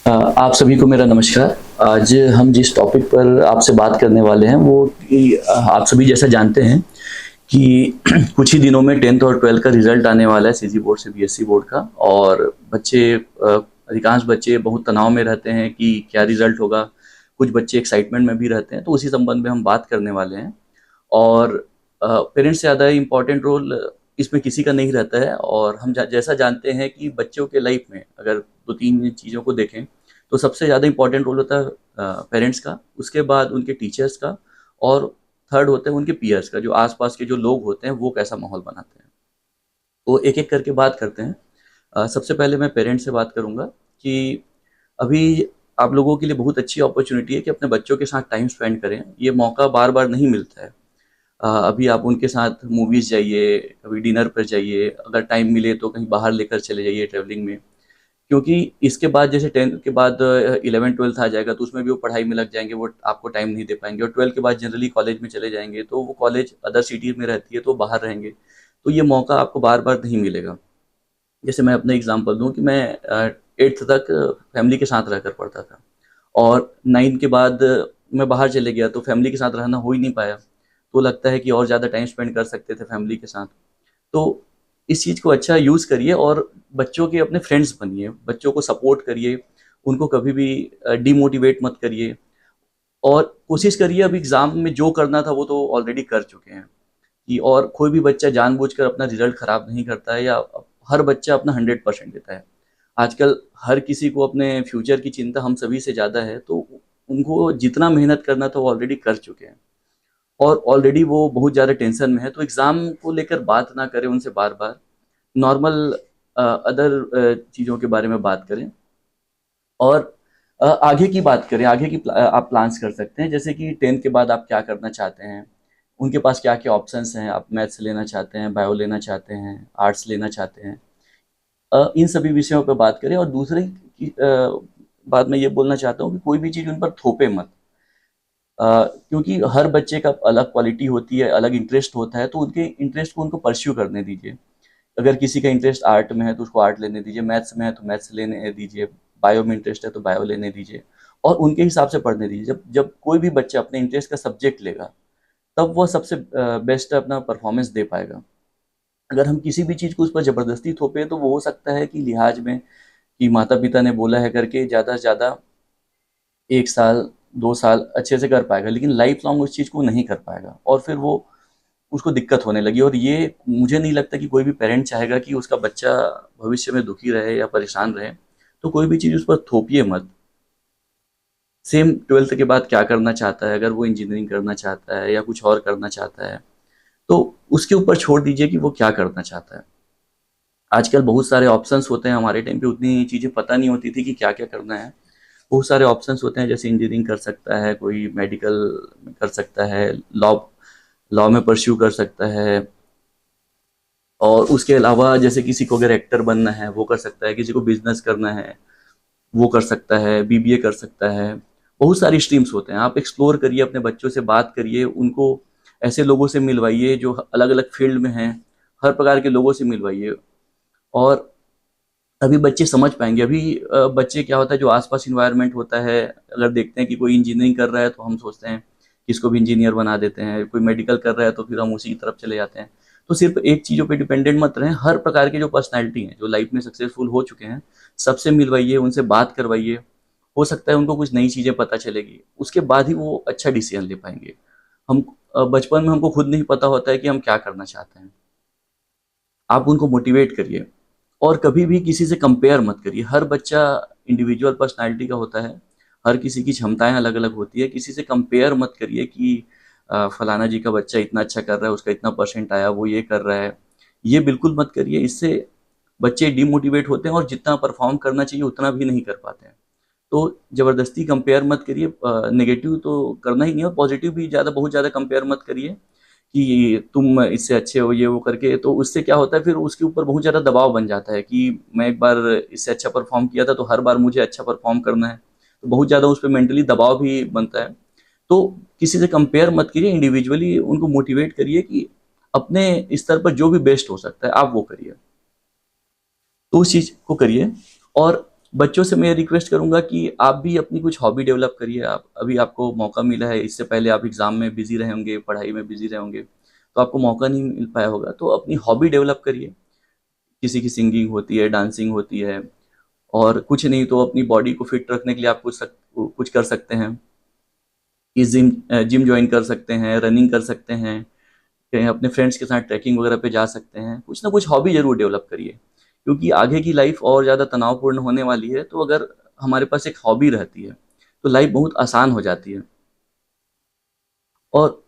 आप सभी को मेरा नमस्कार। आज हम जिस टॉपिक पर आपसे बात करने वाले हैं वो कि आप सभी जैसा जानते हैं कि कुछ ही दिनों में 10th और 12th का रिजल्ट आने वाला है सीजी बोर्ड से बीएससी बोर्ड का। और अधिकांश बच्चे बहुत तनाव में रहते हैं कि क्या रिजल्ट होगा। कुछ बच्चे एक्साइटमेंट में भी रहते हैं, तो उसी संबंध में हम बात करने वाले हैं। और पेरेंट्स से ज़्यादा इम्पोर्टेंट रोल इसमें किसी का नहीं रहता है। और हम जैसा जानते हैं कि बच्चों के लाइफ में अगर दो तीन चीज़ों को देखें तो सबसे ज़्यादा इम्पोर्टेंट रोल होता है पेरेंट्स का, उसके बाद उनके टीचर्स का, और थर्ड होते हैं उनके पीयर्स का, जो आसपास के जो लोग होते हैं वो कैसा माहौल बनाते हैं। तो एक एक करके बात करते हैं। सबसे पहले मैं पेरेंट्स से बात करूंगा कि अभी आप लोगों के लिए बहुत अच्छी अपॉर्चुनिटी है कि अपने बच्चों के साथ टाइम स्पेंड करें। ये मौका बार बार नहीं मिलता है। अभी आप उनके साथ मूवीज़ जाइए, कभी डिनर पर जाइए, अगर टाइम मिले तो कहीं बाहर लेकर चले जाइए ट्रैवलिंग में। क्योंकि इसके बाद जैसे 10th के बाद 11th-12th आ जाएगा तो उसमें भी वो पढ़ाई में लग जाएँगे, वो आपको टाइम नहीं दे पाएँगे। और 12th के बाद जनरली कॉलेज में चले जाएँगे, तो वो कॉलेज अदर सिटीज़ में रहती है तो बाहर रहेंगे। तो ये मौका आपको बार-बार नहीं मिलेगा। जैसे मैं अपना एग्ज़ाम्पल दूँ कि मैं 8th तक फैमिली के साथ रहकर पढ़ता था, और 9th के बाद मैं बाहर चले गया तो फैमिली के साथ रहना हो ही नहीं पाया। तो लगता है कि और ज़्यादा टाइम स्पेंड कर सकते थे फैमिली के साथ। तो इस चीज़ को अच्छा यूज़ करिए और बच्चों के अपने फ्रेंड्स बनिए, बच्चों को सपोर्ट करिए, उनको कभी भी डिमोटिवेट मत करिए। और कोशिश करिए, अब एग्ज़ाम में जो करना था वो तो ऑलरेडी कर चुके हैं। कि और कोई भी बच्चा जानबूझकर अपना रिज़ल्ट ख़राब नहीं करता है, या हर बच्चा अपना 100% देता है। आजकल हर किसी को अपने फ्यूचर की चिंता हम सभी से ज़्यादा है, तो उनको जितना मेहनत करना था वो ऑलरेडी कर चुके हैं। और ऑलरेडी वो बहुत ज़्यादा टेंशन में है, तो एग्ज़ाम को लेकर बात ना करें उनसे बार-बार। नॉर्मल अदर चीज़ों के बारे में बात करें। और आगे की बात करें, आगे की आप प्लान्स कर सकते हैं, जैसे कि 10th के बाद आप क्या करना चाहते हैं, उनके पास क्या-क्या ऑप्शंस हैं, आप मैथ्स लेना चाहते हैं, बायो लेना चाहते हैं, आर्ट्स लेना चाहते हैं। इन सभी विषयों पे बात करें। और दूसरी बात मैं ये बोलना चाहता हूँ कि कोई भी चीज़ उन पर थोपे मत। क्योंकि हर बच्चे का अलग क्वालिटी होती है, अलग इंटरेस्ट होता है, तो उनके इंटरेस्ट को उनको परस्यू करने दीजिए। अगर किसी का इंटरेस्ट आर्ट में है तो उसको आर्ट लेने दीजिए, मैथ्स में है तो मैथ्स लेने दीजिए, बायो में इंटरेस्ट है तो बायो लेने दीजिए, और उनके हिसाब से पढ़ने दीजिए। जब जब कोई भी बच्चा अपने इंटरेस्ट का सब्जेक्ट लेगा, तब वो सबसे बेस्ट अपना परफॉर्मेंस दे पाएगा। अगर हम किसी भी चीज़ को उस पर ज़बरदस्ती थोपें तो वो हो सकता है कि लिहाज में, कि माता-पिता ने बोला है करके ज़्यादा से ज़्यादा 1 साल, 2 साल अच्छे से कर पाएगा, लेकिन लाइफ़ लॉन्ग उस चीज़ को नहीं कर पाएगा, और फिर वो उसको दिक्कत होने लगी। और ये मुझे नहीं लगता कि कोई भी पेरेंट चाहेगा कि उसका बच्चा भविष्य में दुखी रहे या परेशान रहे। तो कोई भी चीज़ उस पर थोपिए मत। सेम 12th के बाद क्या करना चाहता है, अगर वो इंजीनियरिंग करना चाहता है या कुछ और करना चाहता है, तो उसके ऊपर छोड़ दीजिए कि वो क्या करना चाहता है। आजकल बहुत सारे ऑप्शंस होते हैं, हमारे टाइम पे उतनी चीज़ें पता नहीं होती थी कि क्या-क्या करना है। बहुत सारे ऑप्शंस होते हैं, जैसे इंजीनियरिंग कर सकता है, कोई मेडिकल में कर सकता है, लॉ लॉ में परस्यू कर सकता है। और उसके अलावा जैसे किसी को अगर एक्टर बनना है वो कर सकता है, किसी को बिजनेस करना है वो कर सकता है, बीबीए कर सकता है। बहुत सारी स्ट्रीम्स होते हैं, आप एक्सप्लोर करिए, अपने बच्चों से बात करिए, उनको ऐसे लोगों से मिलवाइए जो अलग अलग फील्ड में हैं, हर प्रकार के लोगों से मिलवाइए। और अभी बच्चे समझ पाएंगे। अभी बच्चे क्या होता है, जो आसपास इन्वायरमेंट होता है, अगर देखते हैं कि कोई इंजीनियरिंग कर रहा है तो हम सोचते हैं कि इसको भी इंजीनियर बना देते हैं, कोई मेडिकल कर रहा है तो फिर हम उसी की तरफ चले जाते हैं। तो सिर्फ एक चीज़ों पे डिपेंडेंट मत रहें, हर प्रकार के जो पर्सनैलिटी हैं, जो लाइफ में सक्सेसफुल हो चुके हैं, सबसे मिलवाइए, उनसे बात करवाइए। हो सकता है उनको कुछ नई चीज़ें पता चलेगी, उसके बाद ही वो अच्छा डिसीजन ले पाएंगे। हम बचपन में हमको खुद नहीं पता होता है कि हम क्या करना चाहते हैं। आप उनको मोटिवेट करिए, और कभी भी किसी से कंपेयर मत करिए। हर बच्चा इंडिविजुअल पर्सनैलिटी का होता है, हर किसी की क्षमताएं अलग अलग होती है। किसी से कंपेयर मत करिए कि फलाना जी का बच्चा इतना अच्छा कर रहा है, उसका इतना परसेंट आया, वो ये कर रहा है। ये बिल्कुल मत करिए, इससे बच्चे डिमोटिवेट होते हैं और जितना परफॉर्म करना चाहिए उतना भी नहीं कर पाते हैं। तो ज़बरदस्ती कंपेयर मत करिए। नेगेटिव तो करना ही नहीं, और पॉजिटिव भी ज़्यादा, बहुत ज़्यादा कंपेयर मत करिए कि तुम इससे अच्छे हो, ये वो करके। तो उससे क्या होता है, फिर उसके ऊपर बहुत ज़्यादा दबाव बन जाता है कि मैं एक बार इससे अच्छा परफॉर्म किया था तो हर बार मुझे अच्छा परफॉर्म करना है। तो बहुत ज़्यादा उस पर मेंटली दबाव भी बनता है। तो किसी से कंपेयर मत कीजिए, इंडिविजुअली उनको मोटिवेट करिए कि अपने स्तर पर जो भी बेस्ट हो सकता है आप वो करिए। तो उस चीज़ को करिए। और बच्चों से मैं रिक्वेस्ट करूंगा कि आप भी अपनी कुछ हॉबी डेवलप करिए। आप अभी आपको मौका मिला है, इससे पहले आप एग्जाम में बिजी रहे होंगे, पढ़ाई में बिजी रहे होंगे, तो आपको मौका नहीं मिल पाया होगा। तो अपनी हॉबी डेवलप करिए। किसी की सिंगिंग होती है, डांसिंग होती है, और कुछ नहीं तो अपनी बॉडी को फिट रखने के लिए आप कुछ कर सकते हैं कि जिम जिम ज्वाइन कर सकते हैं, रनिंग कर सकते हैं, कहीं अपने फ्रेंड्स के साथ ट्रैकिंग वगैरह पे जा सकते हैं। कुछ ना कुछ हॉबी जरूर डेवलप करिए, क्योंकि आगे की लाइफ और ज़्यादा तनावपूर्ण होने वाली है। तो अगर हमारे पास एक हॉबी रहती है तो लाइफ बहुत आसान हो जाती है। और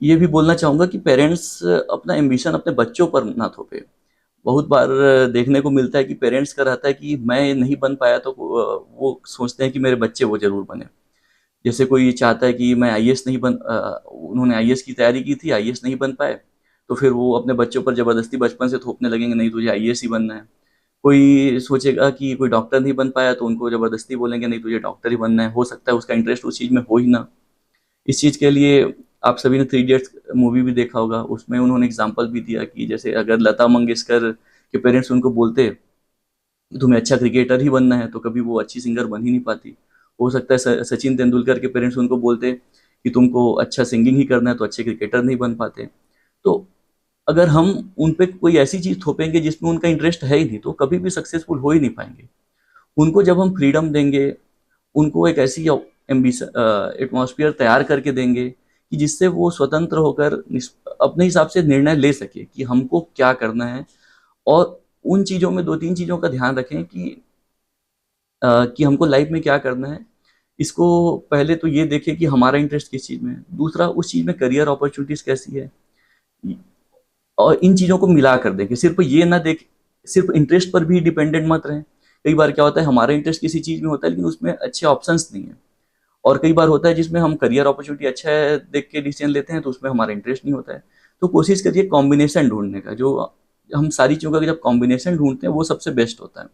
ये भी बोलना चाहूँगा कि पेरेंट्स अपना एम्बिशन अपने बच्चों पर ना थोपे। बहुत बार देखने को मिलता है कि पेरेंट्स का रहता है कि मैं नहीं बन पाया तो वो सोचते हैं कि मेरे बच्चे वो ज़रूर बने। जैसे कोई चाहता है कि मैं आईएएस नहीं उन्होंने आईएएस की तैयारी की थी, आईएएस नहीं बन पाए, तो फिर वो अपने बच्चों पर ज़बरदस्ती बचपन से थोपने लगेंगे, नहीं तुझे आईएएस ही बनना है। कोई सोचेगा कि कोई डॉक्टर नहीं बन पाया तो उनको ज़बरदस्ती बोलेंगे नहीं तुझे डॉक्टर ही बनना है। हो सकता है उसका इंटरेस्ट उस चीज़ में हो ही ना। इस चीज़ के लिए आप सभी ने थ्री इडियट्स मूवी भी देखा होगा, उसमें उन्होंने एग्जाम्पल भी दिया कि जैसे अगर लता मंगेशकर के पेरेंट्स उनको बोलते कि तुम्हें अच्छा क्रिकेटर ही बनना है, तो कभी वो अच्छी सिंगर बन ही नहीं पाती। हो सकता है सचिन तेंदुलकर के पेरेंट्स उनको बोलते कि तुमको अच्छा सिंगिंग ही करना है, तो अच्छे क्रिकेटर नहीं बन पाते। तो अगर हम उन पे कोई ऐसी चीज़ थोपेंगे जिसमें उनका इंटरेस्ट है ही नहीं, तो कभी भी सक्सेसफुल हो ही नहीं पाएंगे। उनको जब हम फ्रीडम देंगे, उनको एक ऐसी एटमॉस्फेयर तैयार करके देंगे कि जिससे वो स्वतंत्र होकर अपने हिसाब से निर्णय ले सके कि हमको क्या करना है। और उन चीज़ों में दो तीन चीज़ों का ध्यान रखें कि हमको लाइफ में क्या करना है। इसको पहले तो ये देखें कि हमारा इंटरेस्ट किस चीज़ में है, दूसरा उस चीज़ में करियर अपॉर्चुनिटीज़ कैसी है, और इन चीज़ों को मिला कर देखें। सिर्फ ये ना देख, सिर्फ इंटरेस्ट पर भी डिपेंडेंट मत रहें। कई बार क्या होता है, हमारा इंटरेस्ट किसी चीज़ में होता है लेकिन उसमें अच्छे ऑप्शंस नहीं है। और कई बार होता है जिसमें हम करियर अपॉर्चुनिटी अच्छा है देख के डिसीजन लेते हैं, तो उसमें हमारा इंटरेस्ट नहीं होता है। तो कोशिश करिए कॉम्बिनेशन ढूंढने का, जो हम सारी चीज़ों का जब कॉम्बिनेशन ढूंढते हैं वो सबसे बेस्ट होता है।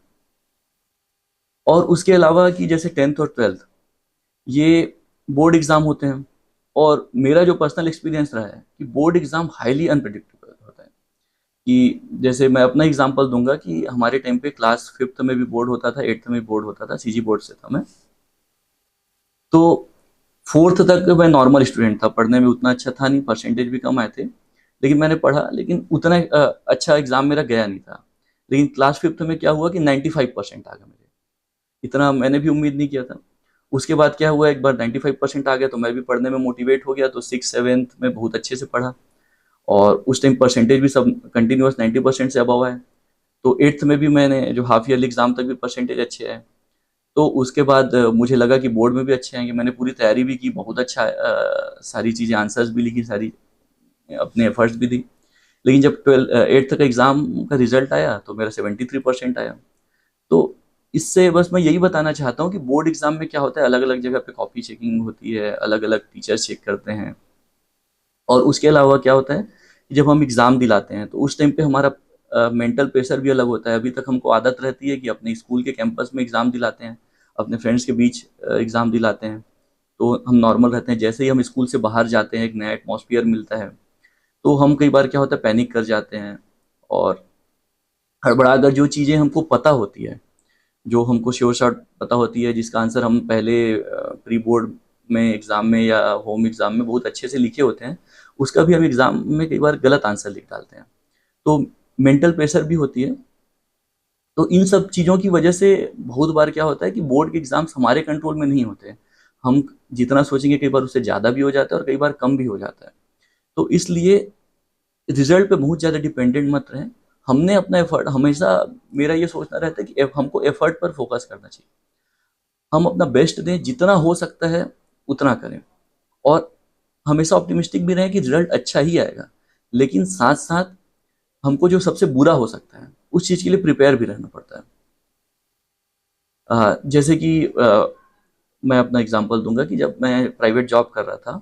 और उसके अलावा कि जैसे टेंथ और ट्वेल्थ ये बोर्ड एग्जाम होते हैं, और मेरा जो पर्सनल एक्सपीरियंस रहा है कि बोर्ड एग्जाम हाईली अनप्रडिक्टेबल होता है। कि जैसे मैं अपना एग्जांपल दूंगा कि हमारे टाइम पे क्लास फिफ्थ में भी बोर्ड होता था, एट्थ में भी बोर्ड होता था, सीजी बोर्ड से था मैं। तो फोर्थ तक मैं नॉर्मल स्टूडेंट था, पढ़ने में उतना अच्छा था नहीं, परसेंटेज भी कम आए थे, लेकिन मैंने पढ़ा, लेकिन उतना अच्छा एग्जाम मेरा गया नहीं था। लेकिन क्लास फिफ्थ में क्या हुआ कि 95% आ गए मेरे। इतना मैंने भी उम्मीद नहीं किया था। उसके बाद क्या हुआ, एक बार 95% आ गया तो मैं भी पढ़ने में मोटिवेट हो गया, तो सिक्स सेवेंथ में बहुत अच्छे से पढ़ा। और उस टाइम परसेंटेज भी सब कंटिन्यूस 90% से अबव है। तो एट्थ में भी मैंने जो हाफ ईयरली एग्जाम तक भी परसेंटेज अच्छे आए। तो उसके बाद मुझे लगा कि बोर्ड में भी अच्छे आएंगे। मैंने पूरी तैयारी भी की, बहुत अच्छा सारी चीज़ें आंसर्स भी लिखी, सारी अपने एफर्ट्स भी दी। लेकिन जब एट्थ का एग्ज़ाम का रिजल्ट आया तो मेरा 73% आया। तो इससे बस मैं यही बताना चाहता हूँ कि बोर्ड एग्जाम में क्या होता है, अलग अलग जगह पे कॉपी चेकिंग होती है, अलग अलग टीचर्स चेक करते हैं। और उसके अलावा क्या होता है कि जब हम एग्ज़ाम दिलाते हैं तो उस टाइम पे हमारा मेंटल प्रेशर भी अलग होता है। अभी तक हमको आदत रहती है कि अपने स्कूल के कैंपस में एग्ज़ाम दिलाते हैं, अपने फ्रेंड्स के बीच एग्ज़ाम दिलाते हैं, तो हम नॉर्मल रहते हैं। जैसे ही हम स्कूल से बाहर जाते हैं, एक नया एटमॉस्फेयर मिलता है, तो हम कई बार क्या होता है पैनिक कर जाते हैं। और हड़बड़ा कर जो चीज़ें हमको पता होती है, जो हमको श्योर शॉट पता होती है, जिसका आंसर हम पहले प्री बोर्ड में एग्ज़ाम में या होम एग्ज़ाम में बहुत अच्छे से लिखे होते हैं, उसका भी हम एग्ज़ाम में कई बार गलत आंसर लिख डालते हैं। तो मेंटल प्रेशर भी होती है। तो इन सब चीज़ों की वजह से बहुत बार क्या होता है कि बोर्ड के एग्ज़ाम्स हमारे कंट्रोल में नहीं होते। हम जितना सोचेंगे कई बार उससे ज़्यादा भी हो जाता है और कई बार कम भी हो जाता है। तो इसलिए रिजल्ट पे बहुत ज़्यादा डिपेंडेंट मत रहें। हमने अपना एफर्ट हमेशा, मेरा ये सोचना रहता है कि हमको एफर्ट पर फोकस करना चाहिए। हम अपना बेस्ट दें, जितना हो सकता है उतना करें। और हमेशा ऑप्टिमिस्टिक भी रहें कि रिजल्ट अच्छा ही आएगा, लेकिन साथ साथ हमको जो सबसे बुरा हो सकता है उस चीज़ के लिए प्रिपेयर भी रहना पड़ता है। जैसे कि मैं अपना एग्जांपल दूंगा कि जब मैं प्राइवेट जॉब कर रहा था,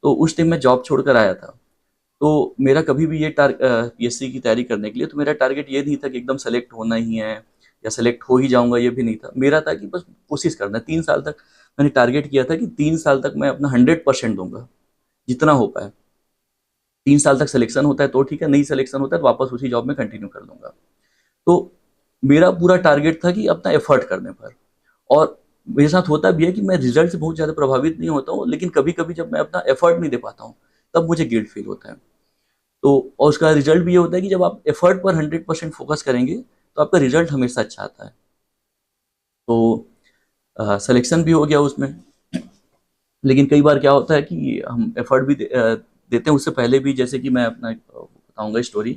तो उस टाइम मैं जॉब छोड़कर आया था। तो मेरा कभी भी ये पीएससी की तैयारी करने के लिए तो मेरा टारगेट ये नहीं था कि एकदम सेलेक्ट होना ही है या सेलेक्ट हो ही जाऊंगा, ये भी नहीं था। मेरा था कि बस कोशिश करना है। 3 साल तक मैंने टारगेट किया था कि 3 साल तक मैं अपना 100% दूंगा, जितना हो पाए। 3 साल तक सिलेक्शन होता है तो ठीक है, नहीं सिलेक्शन होता है तो वापस उसी जॉब में कंटिन्यू कर दूंगा। तो मेरा पूरा टारगेट था कि अपना एफर्ट करने पर। और मेरे साथ होता भी है कि मैं रिजल्ट से बहुत ज़्यादा प्रभावित नहीं होता हूँ, लेकिन कभी-कभी जब मैं अपना एफर्ट नहीं दे पाता हूँ, तब मुझे गिल्ट फील होता है। तो और उसका रिजल्ट भी ये होता है कि जब आप एफर्ट पर 100% फोकस करेंगे, तो आपका रिजल्ट हमेशा अच्छा आता है। तो सिलेक्शन भी हो गया उसमें। लेकिन कई बार क्या होता है कि हम एफर्ट भी देते हैं उससे पहले भी। जैसे कि मैं अपना बताऊंगा स्टोरी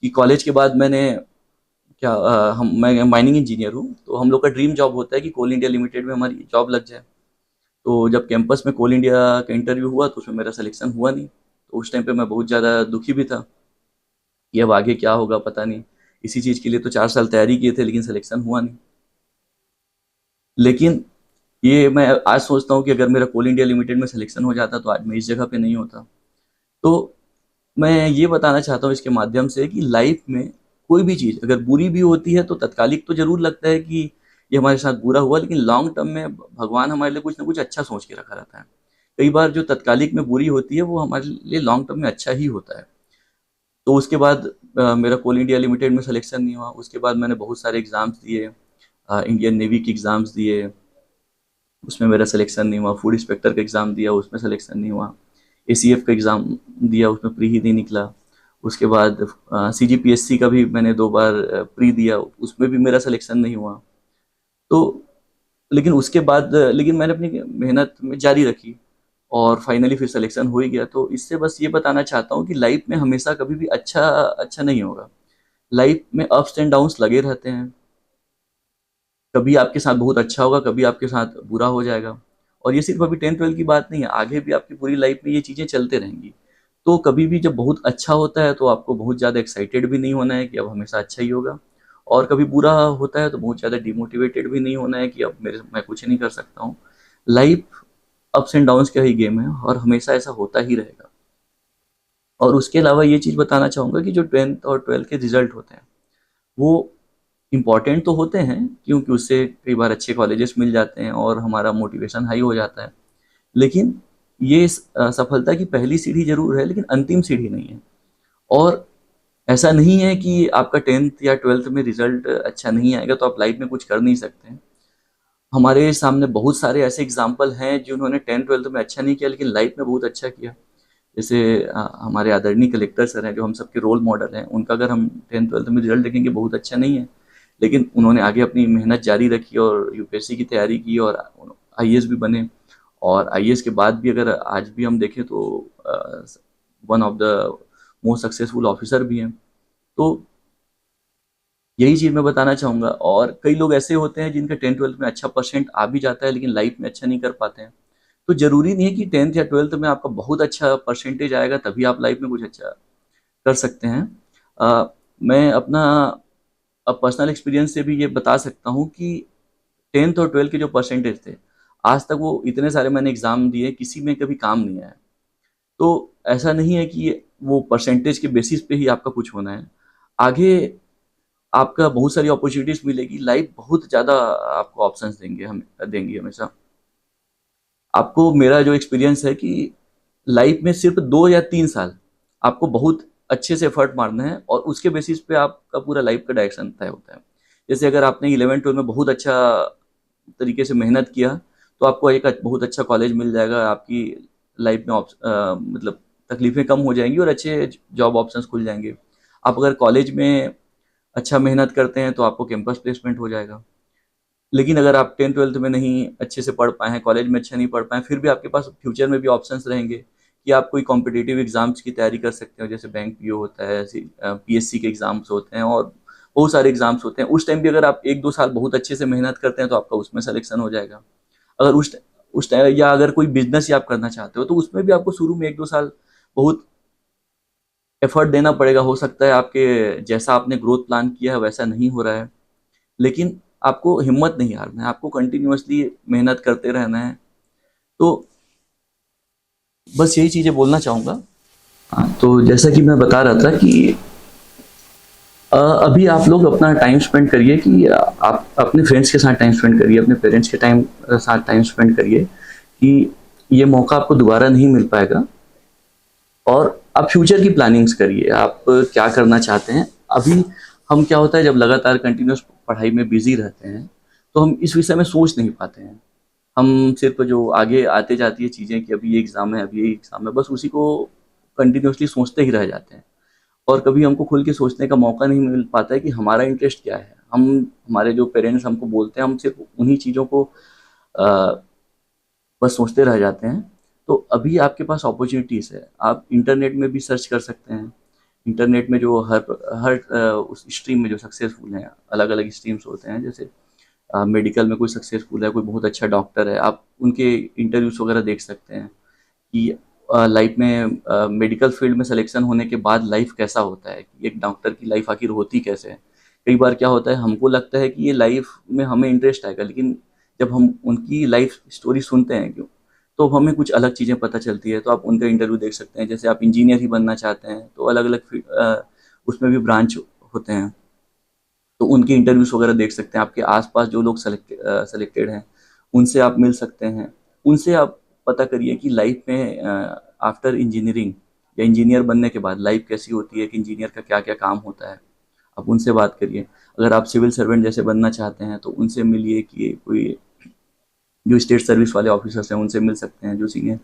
कि कॉलेज के बाद मैंने मैं माइनिंग इंजीनियर हूँ, तो हम लोग का ड्रीम जॉब होता है कि कोल इंडिया लिमिटेड में हमारी जॉब लग जाए। तो जब कैंपस में कोल इंडिया का इंटरव्यू हुआ तो उसमें मेरा सिलेक्शन हुआ नहीं। तो उस टाइम पे मैं बहुत ज़्यादा दुखी भी था कि अब आगे क्या होगा पता नहीं। इसी चीज़ के लिए तो 4 साल तैयारी किए थे, लेकिन सिलेक्शन हुआ नहीं। लेकिन ये मैं आज सोचता हूँ कि अगर मेरा कोल इंडिया लिमिटेड में सिलेक्शन हो जाता तो आज मैं इस जगह पे नहीं होता। तो मैं ये बताना चाहता हूँ इसके माध्यम से कि लाइफ में कोई भी चीज़ अगर बुरी भी होती है तो तत्कालिक तो ज़रूर लगता है कि ये हमारे साथ बुरा हुआ, लेकिन लॉन्ग टर्म में भगवान हमारे लिए कुछ ना कुछ अच्छा सोच के रखा रहता है। कई बार जो तत्कालिक में बुरी होती है वो हमारे लिए लॉन्ग टर्म में अच्छा ही होता है। तो उसके बाद मेरा कोल इंडिया लिमिटेड में सिलेक्शन नहीं हुआ। उसके बाद मैंने बहुत सारे एग्ज़ाम्स दिए, इंडियन नेवी के एग्ज़ाम्स दिए, उसमें मेरा सिलेक्शन नहीं हुआ। फूड इंस्पेक्टर का एग्ज़ाम दिया, उसमें सिलेक्शन नहीं हुआ। एसीएफ का एग्ज़ाम दिया, उसमें प्री ही नहीं निकला। उसके बाद सीजीपीएससी का भी मैंने 2 बार प्री दिया, उसमें भी मेरा सिलेक्शन नहीं हुआ। तो लेकिन उसके बाद लेकिन मैंने अपनी मेहनत में जारी रखी और फाइनली फिर सिलेक्शन हो ही गया। तो इससे बस ये बताना चाहता हूँ कि लाइफ में हमेशा कभी भी अच्छा अच्छा नहीं होगा। लाइफ में अप्स एंड डाउन्स लगे रहते हैं। कभी आपके साथ बहुत अच्छा होगा, कभी आपके साथ बुरा हो जाएगा। और ये सिर्फ अभी 10-12 की बात नहीं है, आगे भी आपकी पूरी लाइफ में ये चीज़ें चलते रहेंगी। तो कभी भी जब बहुत अच्छा होता है तो आपको बहुत ज़्यादा एक्साइटेड भी नहीं होना है कि अब हमेशा अच्छा ही होगा। और कभी बुरा होता है तो बहुत ज़्यादा डिमोटिवेटेड भी नहीं होना है कि अब मैं कुछ नहीं कर सकता हूँ। लाइफ अप्स एंड डाउन्स का ही गेम है और हमेशा ऐसा होता ही रहेगा। और उसके अलावा ये चीज़ बताना चाहूँगा कि जो 10th और 12th के रिजल्ट होते हैं, वो इम्पॉर्टेंट तो होते हैं, क्योंकि उससे कई बार अच्छे कॉलेजेस मिल जाते हैं और हमारा मोटिवेशन हाई हो जाता है। लेकिन ये सफलता की पहली सीढ़ी ज़रूर है, लेकिन अंतिम सीढ़ी नहीं है। और ऐसा नहीं है कि आपका 10th या 12th में रिजल्ट अच्छा नहीं आएगा तो आप लाइफ में कुछ कर नहीं सकते हैं। हमारे सामने बहुत सारे ऐसे एग्जाम्पल हैं जिन्होंने 10th-12th में अच्छा नहीं किया लेकिन लाइफ में बहुत अच्छा किया। जैसे हमारे आदरणीय कलेक्टर सर हैं जो हम सबके रोल मॉडल हैं। उनका अगर हम 10th-12th में रिजल्ट देखेंगे बहुत अच्छा नहीं है, लेकिन उन्होंने आगे अपनी मेहनत जारी रखी और यूपीएससी की तैयारी की और आईएएस भी बने। और आईएएस के बाद भी अगर आज भी हम देखें तो one of the most successful officer भी हैं। तो यही चीज़ मैं बताना चाहूँगा। और कई लोग ऐसे होते हैं जिनका 10th-12th में अच्छा परसेंट आ भी जाता है लेकिन लाइफ में अच्छा नहीं कर पाते हैं। तो ज़रूरी नहीं है कि 10th या 12th में आपका बहुत अच्छा परसेंटेज आएगा तभी आप लाइफ में कुछ अच्छा कर सकते हैं। मैं अपना पर्सनल एक्सपीरियंस से भी ये बता सकता हूँ कि 10th और 12th के जो परसेंटेज थे, आज तक वो इतने सारे मैंने एग्ज़ाम दिए, किसी में कभी काम नहीं आया। तो ऐसा नहीं है कि वो परसेंटेज के बेसिस पे ही आपका कुछ होना है। आगे आपका बहुत सारी अपॉर्चुनिटीज़ मिलेगी, लाइफ बहुत ज़्यादा आपको ऑप्शंस देंगी हमेशा। आपको मेरा जो एक्सपीरियंस है कि लाइफ में सिर्फ 2 या 3 साल आपको बहुत अच्छे से एफर्ट मारना है और उसके बेसिस पे आपका पूरा लाइफ का डायरेक्शन तय होता है। जैसे अगर आपने 11-12 में बहुत अच्छा तरीके से मेहनत किया तो आपको एक बहुत अच्छा कॉलेज मिल जाएगा, आपकी लाइफ में मतलब तकलीफ़ें कम हो जाएँगी और अच्छे जॉब ऑप्शंस खुल जाएँगे। आप अगर कॉलेज में अच्छा मेहनत करते हैं तो आपको कैंपस प्लेसमेंट हो जाएगा। लेकिन अगर आप 10th-12th में नहीं अच्छे से पढ़ पाए हैं, कॉलेज में अच्छा नहीं पढ़ पाए, फिर भी आपके पास फ्यूचर में भी ऑप्शंस रहेंगे कि आप कोई कॉम्पिटिटिव एग्ज़ाम्स की तैयारी कर सकते हो, जैसे बैंक पीओ होता है, पीएससी के एग्ज़ाम्स होते हैं और बहुत सारे एग्ज़ाम्स होते हैं। उस टाइम भी अगर आप 1-2 साल बहुत अच्छे से मेहनत करते हैं तो आपका उसमें सिलेक्शन हो जाएगा। अगर उस टाइम या अगर कोई बिज़नेस ही आप करना चाहते हो तो उसमें भी आपको शुरू में 1-2 साल बहुत एफर्ट देना पड़ेगा। हो सकता है आपके जैसा आपने ग्रोथ प्लान किया है वैसा नहीं हो रहा है, लेकिन आपको हिम्मत नहीं हारना है, आपको कंटिन्यूअसली मेहनत करते रहना है। तो बस यही चीज़ें बोलना चाहूँगा। हाँ, तो जैसा कि मैं बता रहा था कि अभी आप लोग अपना टाइम स्पेंड करिए कि आप अपने फ्रेंड्स के साथ टाइम स्पेंड करिए, अपने पेरेंट्स के साथ टाइम स्पेंड करिए कि ये मौका आपको दोबारा नहीं मिल पाएगा। और आप फ्यूचर की प्लानिंग्स करिए, आप क्या करना चाहते हैं। अभी हम क्या होता है जब लगातार कंटिन्यूस पढ़ाई में बिजी रहते हैं तो हम इस विषय में सोच नहीं पाते हैं। हम सिर्फ जो आगे आते जाती है चीज़ें कि अभी ये एग्ज़ाम है, अभी ये एग्ज़ाम है, बस उसी को कंटिन्यूअसली सोचते ही रह जाते हैं। और कभी हमको खुल के सोचने का मौका नहीं मिल पाता है कि हमारा इंटरेस्ट क्या है। हम हमारे जो पेरेंट्स हमको बोलते हैं, हम सिर्फ उन्हीं चीज़ों को अ, बस सोचते रह जाते हैं। तो अभी आपके पास अपॉर्च्युनिटीज़ है, आप इंटरनेट में भी सर्च कर सकते हैं। इंटरनेट में जो हर हर उस स्ट्रीम में जो सक्सेसफुल हैं, अलग-अलग स्ट्रीम्स होते हैं, जैसे मेडिकल में कोई सक्सेसफुल है, कोई बहुत अच्छा डॉक्टर है, आप उनके इंटरव्यूज़ वगैरह देख सकते हैं कि लाइफ में मेडिकल फील्ड में सिलेक्शन होने के बाद लाइफ कैसा होता है, कि एक डॉक्टर की लाइफ आखिर होती कैसे है। कई बार क्या होता है, हमको लगता है कि ये लाइफ में हमें इंटरेस्ट आएगा, लेकिन जब हम उनकी लाइफ स्टोरी सुनते हैं क्यों, तो हमें कुछ अलग चीज़ें पता चलती है। तो आप उनका इंटरव्यू देख सकते हैं। जैसे आप इंजीनियर ही बनना चाहते हैं तो अलग अलग उसमें भी ब्रांच होते हैं, तो उनके इंटरव्यूज़ वगैरह देख सकते हैं। आपके आस-पास जो लोग सेलेक्टेड हैं, उनसे आप मिल सकते हैं। उनसे आप पता करिए कि लाइफ में आफ्टर इंजीनियरिंग या इंजीनियर बनने के बाद लाइफ कैसी होती है, कि इंजीनियर का क्या-क्या काम होता है। आप उनसे बात करिए। अगर आप सिविल सर्वेंट जैसे बनना चाहते हैं, तो उनसे मिलिए कि कोई जो स्टेट सर्विस वाले ऑफिसर्स हैं, उनसे मिल सकते हैं। जो सीनियर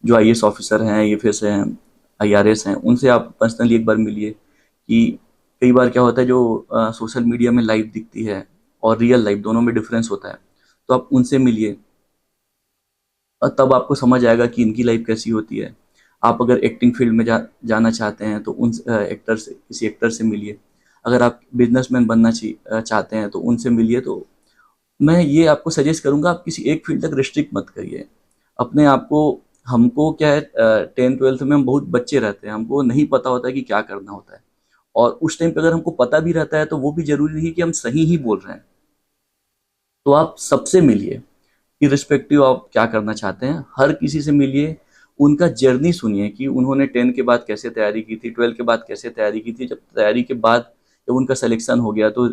जो आईएएस ऑफिसर हैं, आईएफएस हैं, आईआरएस हैं, उनसे आप पर्सनली एक बार मिलिए। कि कई बार क्या होता है, जो सोशल मीडिया में लाइफ दिखती है और रियल लाइफ दोनों में डिफरेंस होता है, तो आप उनसे मिलिए और तब आपको समझ आएगा कि इनकी लाइफ कैसी होती है। आप अगर एक्टिंग फील्ड में जाना चाहते हैं तो उन एक्टर से किसी एक्टर से मिलिए। अगर आप बिजनेसमैन बनना चाहते हैं तो उनसे मिलिए। तो मैं ये आपको सजेस्ट करूँगा, आप किसी एक फील्ड तक रिस्ट्रिक्ट मत करिए अपने आप को। हमको क्या है, 10th-12th में हम बहुत बच्चे रहते हैं, हमको नहीं पता होता है कि क्या करना होता है। और उस टाइम पे अगर हमको पता भी रहता है तो वो भी ज़रूरी नहीं कि हम सही ही बोल रहे हैं। तो आप सबसे मिलिए, इर्रिस्पेक्टिव आप क्या करना चाहते हैं, हर किसी से मिलिए। उनका जर्नी सुनिए कि उन्होंने 10 के बाद कैसे तैयारी की थी, 12 के बाद कैसे तैयारी की थी। जब तैयारी के बाद जब उनका सिलेक्शन हो गया तो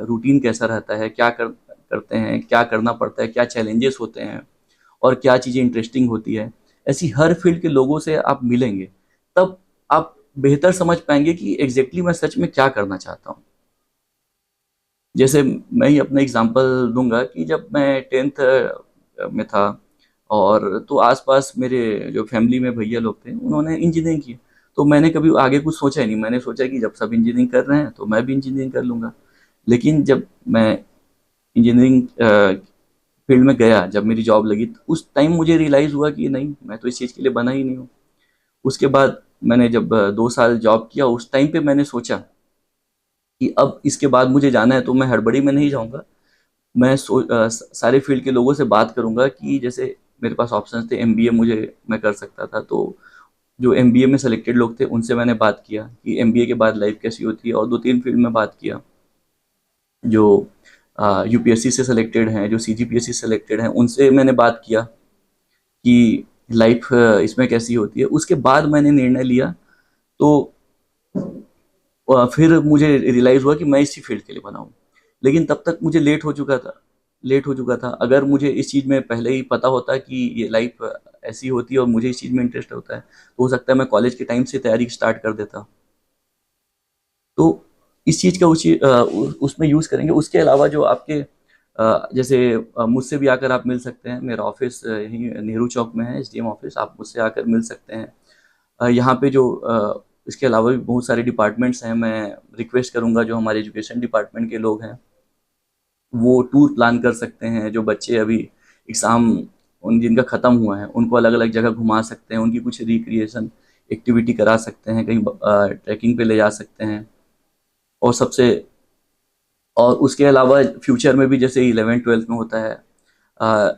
रूटीन कैसा रहता है, क्या करते हैं, क्या करना पड़ता है, क्या चैलेंजेस होते हैं और क्या चीज़ें इंटरेस्टिंग होती है। ऐसी हर फील्ड के लोगों से आप मिलेंगे, तब आप बेहतर समझ पाएँगे कि एग्ज़ैक्टली मैं सच में क्या करना चाहता हूँ। जैसे मैं ही अपना एग्ज़ाम्पल दूँगा कि जब मैं 10th में था, और तो आस-पास मेरे जो फैमिली में भैया लोग थे, उन्होंने इंजीनियरिंग की। तो मैंने कभी आगे कुछ सोचा ही नहीं। मैंने सोचा कि जब सब इंजीनियरिंग कर रहे हैं, तो मैं भी इंजीनियरिंग कर लूँगा। लेकिन जब मैं इंजीनियरिंग फील्ड में गया, जब मेरी जॉब लगी, तो उस टाइम मुझे रियलाइज़ हुआ कि नहीं, मैं तो इस चीज़ के लिए बना ही नहीं हूँ। उसके बाद मैंने जब 2 साल जॉब किया, उस टाइम पे मैंने सोचा कि अब इसके बाद मुझे जाना है, तो मैं हड़बड़ी में नहीं जाऊँगा। मैं सारे फील्ड के लोगों से बात करूँगा कि जैसे मेरे पास ऑप्शंस थे, एमबीए मैं कर सकता था। तो जो एमबीए में सेलेक्टेड लोग थे, उनसे मैंने बात किया कि एमबीए के बाद लाइफ कैसी होती है, और 2-3 फील्ड में बात किया। जो यूपीएससी से सेलेक्टेड हैं, जो सीजीपीएससी से सेलेक्टेड हैं, उनसे मैंने बात किया कि लाइफ इसमें कैसी होती है। उसके बाद मैंने निर्णय लिया। तो फिर मुझे रियलाइज़ हुआ कि मैं इसी फील्ड के लिए बना हूँ। लेकिन तब तक मुझे लेट हो चुका था। अगर मुझे इस चीज़ में पहले ही पता होता कि ये लाइफ़ ऐसी होती है और मुझे इस चीज़ में इंटरेस्ट होता है, तो हो सकता है मैं कॉलेज के टाइम से तैयारी स्टार्ट कर देता। तो इस चीज़ का उसमें यूज़ करेंगे। उसके अलावा जो आपके जैसे मुझसे भी आकर आप मिल सकते हैं। मेरा ऑफ़िस यहीं नेहरू चौक में है, एसडीएम ऑफ़िस, आप मुझसे आकर मिल सकते हैं। यहाँ पे जो इसके अलावा भी बहुत सारे डिपार्टमेंट्स हैं। मैं रिक्वेस्ट करूँगा, जो हमारे एजुकेशन डिपार्टमेंट के लोग हैं, वो टूर प्लान कर सकते हैं। जो बच्चे अभी एग्ज़ाम उन जिनका ख़त्म हुआ है, उनको अलग-अलग जगह घुमा सकते हैं, उनकी कुछ रिक्रिएशन एक्टिविटी करा सकते हैं, कहीं ट्रैकिंग पे ले जा सकते हैं। और सबसे और उसके अलावा फ्यूचर में भी जैसे 11th-12th में होता है, अ,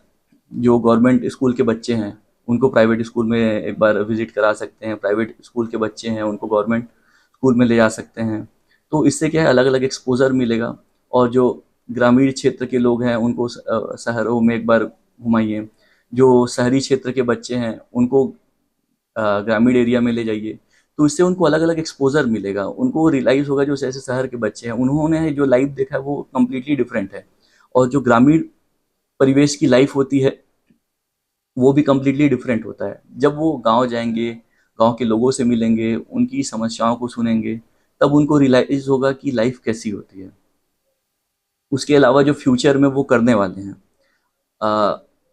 जो गवर्नमेंट स्कूल के बच्चे हैं, उनको प्राइवेट स्कूल में एक बार विज़िट करा सकते हैं। प्राइवेट स्कूल के बच्चे हैं, उनको गवर्नमेंट स्कूल में ले जा सकते हैं। तो इससे क्या है, अलग-अलग एक्सपोज़र मिलेगा। और जो ग्रामीण क्षेत्र के लोग हैं, उनको शहरों में एक बार घुमाइए। जो शहरी क्षेत्र के बच्चे हैं, उनको ग्रामीण एरिया में ले जाइए। तो इससे उनको अलग-अलग एक्सपोज़र मिलेगा। उनको रियलाइज़ होगा, जो जैसे शहर के बच्चे हैं, उन्होंने जो लाइफ़ देखा है वो कंप्लीटली डिफरेंट है। और जो ग्रामीण परिवेश की लाइफ़ होती है, वो भी कंप्लीटली डिफरेंट होता है। जब वो गाँव जाएँगे, गाँव के लोगों से मिलेंगे, उनकी समस्याओं को सुनेंगे, तब उनको रियलाइज होगा कि लाइफ कैसी होती है। उसके अलावा जो फ्यूचर में वो करने वाले हैं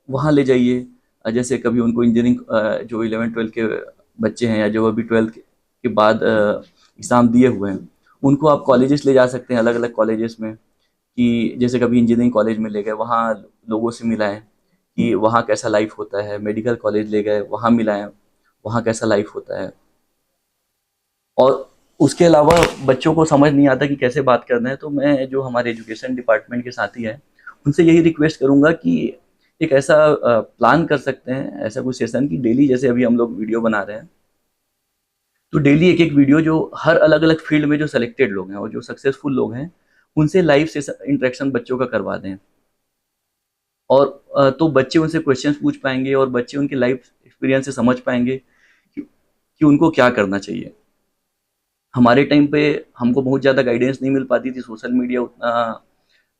वहाँ ले जाइए। जैसे कभी उनको इंजीनियरिंग जो 11-12 के बच्चे हैं या जो अभी 12 के बाद एग्ज़ाम दिए हुए हैं, उनको आप कॉलेजेस ले जा सकते हैं, अलग अलग कॉलेजेस में। कि जैसे कभी इंजीनियरिंग कॉलेज में ले गए, वहाँ लोगों से मिलाएं कि वहाँ कैसा लाइफ होता है। मेडिकल कॉलेज ले गए, वहाँ मिलाएं वहाँ कैसा लाइफ होता है। और उसके अलावा बच्चों को समझ नहीं आता कि कैसे बात करना है, तो मैं जो हमारे एजुकेशन डिपार्टमेंट के साथी हैं उनसे यही रिक्वेस्ट करूंगा कि एक ऐसा प्लान कर सकते हैं, ऐसा कुछ सेशन कि डेली, जैसे अभी हम लोग वीडियो बना रहे हैं, तो डेली एक एक वीडियो जो हर अलग अलग फील्ड में जो सेलेक्टेड लोग हैं और जो सक्सेसफुल लोग हैं उनसे लाइव सेशन इंटरेक्शन बच्चों का करवा दें। और तो बच्चे उनसे क्वेश्चंस पूछ पाएंगे और बच्चे उनके लाइफ एक्सपीरियंस से समझ पाएंगे कि उनको क्या करना चाहिए। हमारे टाइम पे हमको बहुत ज़्यादा गाइडेंस नहीं मिल पाती थी, सोशल मीडिया उतना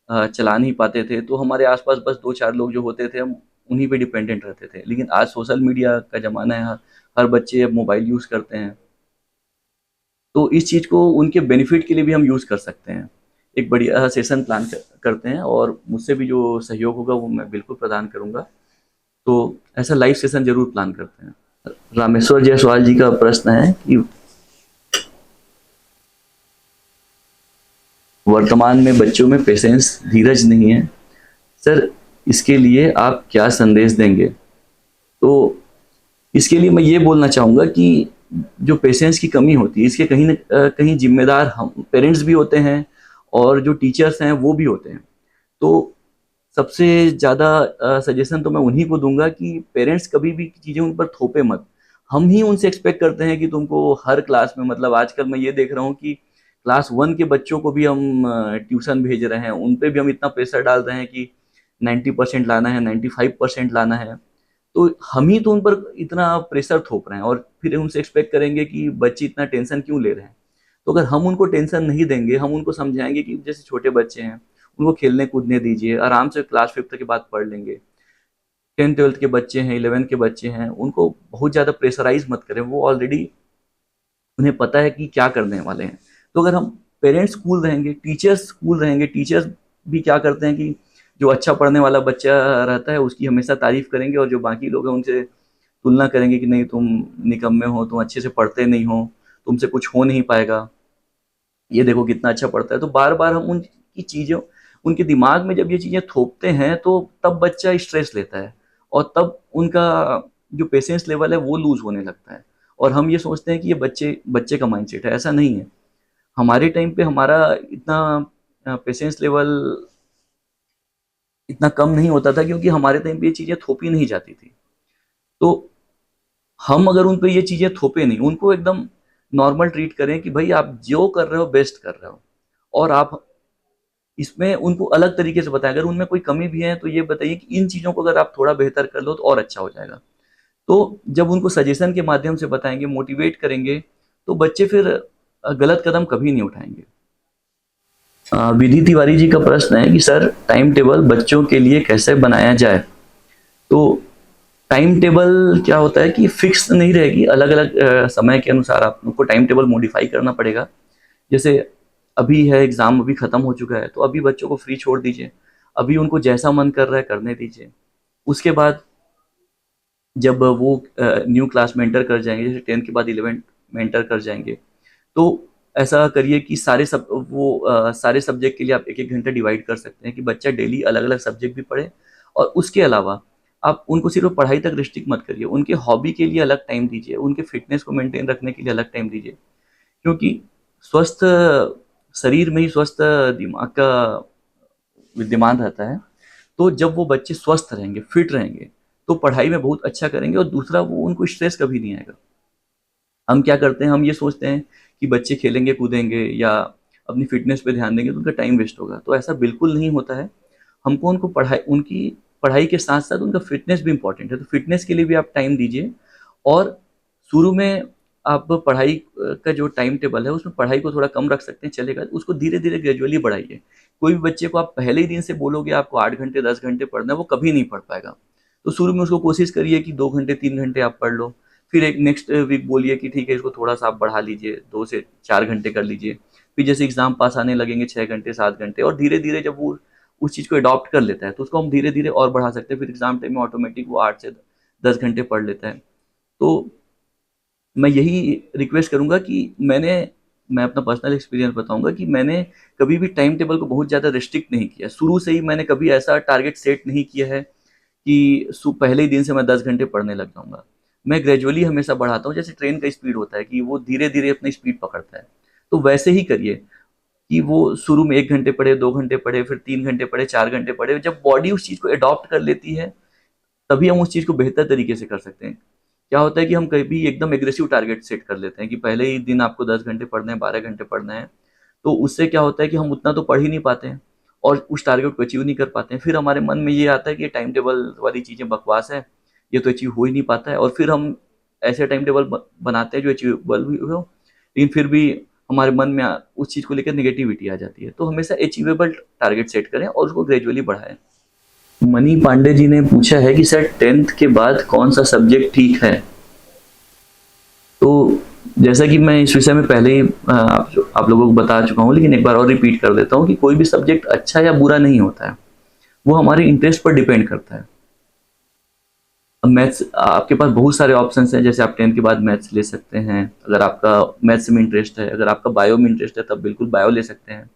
चला नहीं पाते थे, तो हमारे आसपास बस 2-4 लोग जो होते थे हम उन्हीं पे डिपेंडेंट रहते थे। लेकिन आज सोशल मीडिया का ज़माना है, हर बच्चे अब मोबाइल यूज़ करते हैं, तो इस चीज़ को उनके बेनिफिट के लिए भी हम यूज़ कर सकते हैं। एक बढ़िया सेशन प्लान करते हैं और मुझसे भी जो सहयोग होगा वो मैं बिल्कुल प्रदान करूँगा। तो ऐसा लाइव सेशन ज़रूर प्लान करते हैं। रामेश्वर जायसवाल जी का प्रश्न है कि वर्तमान में बच्चों में पेशेंस, धीरज नहीं है सर, इसके लिए आप क्या संदेश देंगे? तो इसके लिए मैं ये बोलना चाहूँगा कि जो पेशेंस की कमी होती है, इसके कहीं न कहीं जिम्मेदार हम पेरेंट्स भी होते हैं और जो टीचर्स हैं वो भी होते हैं। तो सबसे ज़्यादा सजेशन तो मैं उन्हीं को दूंगा कि पेरेंट्स कभी भी चीज़ें उन पर थोपे मत। हम ही उनसे एक्सपेक्ट करते हैं कि तुमको हर क्लास में, मतलब आजकल मैं ये देख रहा हूँ कि क्लास 1 के बच्चों को भी हम ट्यूशन भेज रहे हैं, उन पे भी हम इतना प्रेशर डाल रहे हैं कि 90% लाना है, 95% लाना है। तो हम ही तो उन पर इतना प्रेशर थोप रहे हैं और फिर उनसे एक्सपेक्ट करेंगे कि बच्चे इतना टेंशन क्यों ले रहे हैं। तो अगर हम उनको टेंशन नहीं देंगे, हम उनको समझाएंगे कि जैसे छोटे बच्चे हैं, उनको खेलने कूदने दीजिए, आराम से क्लास 5th के बाद पढ़ लेंगे। 10th-12th के बच्चे हैं, 11th के बच्चे हैं, उनको बहुत ज़्यादा प्रेशराइज मत करें, वो ऑलरेडी उन्हें पता है कि क्या करने वाले हैं। तो अगर हम पेरेंट्स कूल रहेंगे, टीचर्स कूल रहेंगे, टीचर्स भी क्या करते हैं कि जो अच्छा पढ़ने वाला बच्चा रहता है उसकी हमेशा तारीफ करेंगे और जो बाकी लोग हैं उनसे तुलना करेंगे कि नहीं तुम निकम्मे हो, तुम अच्छे से पढ़ते नहीं हो, तुमसे कुछ हो नहीं पाएगा, ये देखो कितना अच्छा पढ़ता है। तो बार बार हम उनकी चीज़ें उनके दिमाग में जब ये चीज़ें थोपते हैं तो तब बच्चा स्ट्रेस लेता है और तब उनका जो पेशेंस लेवल है वो लूज होने लगता है। और हम ये सोचते हैं कि ये बच्चे बच्चे का माइंडसेट है, ऐसा नहीं है। हमारे टाइम पे हमारा इतना पेशेंस लेवल इतना कम नहीं होता था क्योंकि हमारे टाइम पे ये चीज़ें थोपी नहीं जाती थी। तो हम अगर उन पे ये चीज़ें थोपे नहीं, उनको एकदम नॉर्मल ट्रीट करें कि भाई आप जो कर रहे हो बेस्ट कर रहे हो, और आप इसमें उनको अलग तरीके से बताएं। अगर उनमें कोई कमी भी है तो ये बताइए कि इन चीज़ों को अगर आप थोड़ा बेहतर कर लो तो और अच्छा हो जाएगा। तो जब उनको सजेशन के माध्यम से बताएंगे, मोटिवेट करेंगे, तो बच्चे फिर गलत कदम कभी नहीं उठाएंगे। विधि तिवारी जी का प्रश्न है कि सर टाइम टेबल बच्चों के लिए कैसे बनाया जाए? तो टाइम टेबल क्या होता है कि फिक्स नहीं रहेगी, अलग अलग समय के अनुसार आपको टाइम टेबल मॉडिफाई करना पड़ेगा। जैसे अभी है एग्ज़ाम, अभी ख़त्म हो चुका है, तो अभी बच्चों को फ्री छोड़ दीजिए, अभी उनको जैसा मन कर रहा है करने दीजिए। उसके बाद जब वो न्यू क्लास में एंटर कर जाएंगे, जैसे 10th के बाद 11th में एंटर कर जाएंगे, तो ऐसा करिए कि सारे सब्जेक्ट के लिए आप एक एक घंटा डिवाइड कर सकते हैं कि बच्चा डेली अलग अलग सब्जेक्ट भी पढ़े। और उसके अलावा आप उनको सिर्फ पढ़ाई तक रिस्ट्रिक्ट मत करिए, उनके हॉबी के लिए अलग टाइम दीजिए, उनके फिटनेस को मेंटेन रखने के लिए अलग टाइम दीजिए। क्योंकि स्वस्थ शरीर में ही स्वस्थ दिमाग का विद्यमान रहता है। तो जब वो बच्चे स्वस्थ रहेंगे, फिट रहेंगे, तो पढ़ाई में बहुत अच्छा करेंगे। और दूसरा, वो उनको स्ट्रेस कभी नहीं आएगा। हम क्या करते हैं, हम ये सोचते हैं कि बच्चे खेलेंगे कूदेंगे या अपनी फिटनेस पे ध्यान देंगे तो उनका टाइम वेस्ट होगा, तो ऐसा बिल्कुल नहीं होता है। हमको उनकी पढ़ाई के साथ साथ उनका फिटनेस भी इम्पॉर्टेंट है, तो फिटनेस के लिए भी आप टाइम दीजिए। और शुरू में आप पढ़ाई का जो टाइम टेबल है उसमें पढ़ाई को थोड़ा कम रख सकते हैं, चलेगा। उसको धीरे धीरे ग्रेजुअली बढ़ाइए। कोई भी बच्चे को आप पहले ही दिन से बोलोगे आपको 8 घंटे 10 घंटे पढ़ना है, वो कभी नहीं पढ़ पाएगा। तो शुरू में उसको कोशिश करिए कि 2 घंटे 3 घंटे आप पढ़ लो, फिर एक नेक्स्ट वीक बोलिए कि ठीक है इसको थोड़ा सा आप बढ़ा लीजिए, 2 से 4 घंटे कर लीजिए। फिर जैसे एग्ज़ाम पास आने लगेंगे 6 घंटे 7 घंटे, और धीरे-धीरे जब वो उस चीज़ को अडॉप्ट कर लेता है तो उसको हम धीरे-धीरे और बढ़ा सकते हैं। फिर एग्ज़ाम टाइम में ऑटोमेटिक वो 8 से 10 घंटे पढ़ लेता है। तो मैं यही रिक्वेस्ट करूँगा कि मैं अपना पर्सनल एक्सपीरियंस बताऊँगा कि मैंने कभी भी टाइम टेबल को बहुत ज़्यादा रिस्ट्रिक्ट नहीं किया। शुरू से ही मैंने कभी ऐसा टारगेट सेट नहीं किया है कि पहले ही दिन से मैं 10 घंटे पढ़ने लग जाऊँगा। मैं ग्रेजुअली हमेशा बढ़ाता हूँ, जैसे ट्रेन का स्पीड होता है कि वो धीरे-धीरे अपनी स्पीड पकड़ता है। तो वैसे ही करिए कि वो शुरू में 1 घंटे पढ़े, 2 घंटे पढ़े, फिर 3 घंटे पढ़े, 4 घंटे पढ़े। जब बॉडी उस चीज़ को एडॉप्ट कर लेती है, तभी हम उस चीज़ को बेहतर तरीके से कर सकते हैं। क्या होता है कि हम कभी एकदम एग्रेसिव टारगेट सेट कर लेते हैं कि पहले ही दिन आपको 10 घंटे पढ़ने हैं, 12 घंटे पढ़ना है। तो उससे क्या होता है कि हम उतना तो पढ़ ही नहीं पाते हैं और उस टारगेट को अचीव नहीं कर पाते हैं। फिर हमारे मन में ये आता है कि ये टाइम टेबल वाली चीज़ें बकवास है, ये तो अचीव हो ही नहीं पाता है, और फिर हम ऐसे टाइम टेबल बनाते हैं जो अचीवेबल भी हो, लेकिन फिर भी हमारे मन में उस चीज़ को लेकर नेगेटिविटी आ जाती है। तो हमेशा अचीवेबल टारगेट सेट करें और उसको ग्रेजुअली बढ़ाएं। मनी पांडे जी ने पूछा है कि सर 10th के बाद कौन सा सब्जेक्ट ठीक है। तो जैसा कि मैं इस विषय में पहले ही आप लोगों को बता चुका हूँ, लेकिन एक बार और रिपीट कर देता हूँ कि कोई भी सब्जेक्ट अच्छा या बुरा नहीं होता है, वो हमारे इंटरेस्ट पर डिपेंड करता है। अब मैथ्स, आपके पास बहुत सारे ऑप्शंस हैं, जैसे आप 10th के बाद मैथ्स ले सकते हैं अगर आपका मैथ्स में इंटरेस्ट है। अगर आपका बायो में इंटरेस्ट है तब बिल्कुल बायो ले सकते हैं।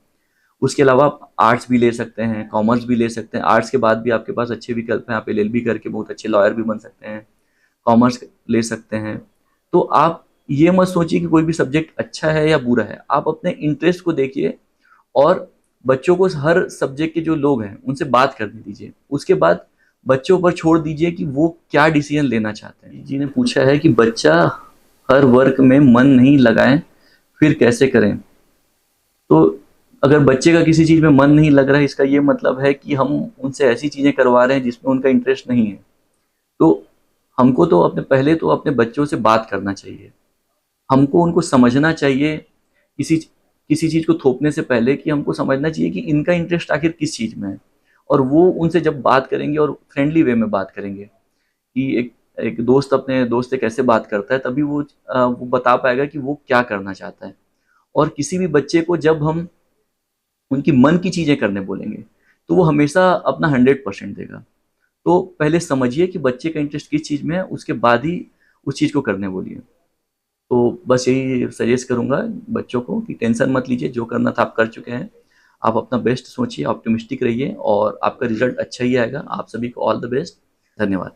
उसके अलावा आप आर्ट्स भी ले सकते हैं, कॉमर्स भी ले सकते हैं। आर्ट्स के बाद भी आपके पास अच्छे विकल्प हैं, आप एलएलबी करके बहुत अच्छे लॉयर भी बन सकते हैं। कॉमर्स ले सकते हैं। तो आप ये मत सोचिए कि कोई भी सब्जेक्ट अच्छा है या बुरा है, आप अपने इंटरेस्ट को देखिए और बच्चों को हर सब्जेक्ट के जो लोग हैं उनसे बात करने दीजिए। उसके बाद बच्चों पर छोड़ दीजिए कि वो क्या डिसीजन लेना चाहते हैं। जी ने पूछा है कि बच्चा हर वर्क में मन नहीं लगाए फिर कैसे करें। तो अगर बच्चे का किसी चीज़ में मन नहीं लग रहा है, इसका ये मतलब है कि हम उनसे ऐसी चीज़ें करवा रहे हैं जिसमें उनका इंटरेस्ट नहीं है। तो हमको तो पहले तो अपने बच्चों से बात करना चाहिए। हमको उनको समझना चाहिए, किसी किसी चीज़ को थोपने से पहले कि हमको समझना चाहिए कि इनका इंटरेस्ट आखिर किस चीज़ में है। और वो उनसे जब बात करेंगे और फ्रेंडली वे में बात करेंगे कि एक एक दोस्त अपने दोस्त से कैसे बात करता है, तभी वो बता पाएगा कि वो क्या करना चाहता है। और किसी भी बच्चे को जब हम उनकी मन की चीज़ें करने बोलेंगे, तो वो हमेशा अपना 100% देगा। तो पहले समझिए कि बच्चे का इंटरेस्ट किस चीज़ में है, उसके बाद ही उस चीज़ को करने बोलिए। तो बस यही सजेस्ट करूँगा बच्चों को कि टेंशन मत लीजिए, जो करना था आप कर चुके हैं। आप अपना बेस्ट सोचिए, ऑप्टिमिस्टिक रहिए और आपका रिज़ल्ट अच्छा ही आएगा। आप सभी को ऑल द बेस्ट। धन्यवाद।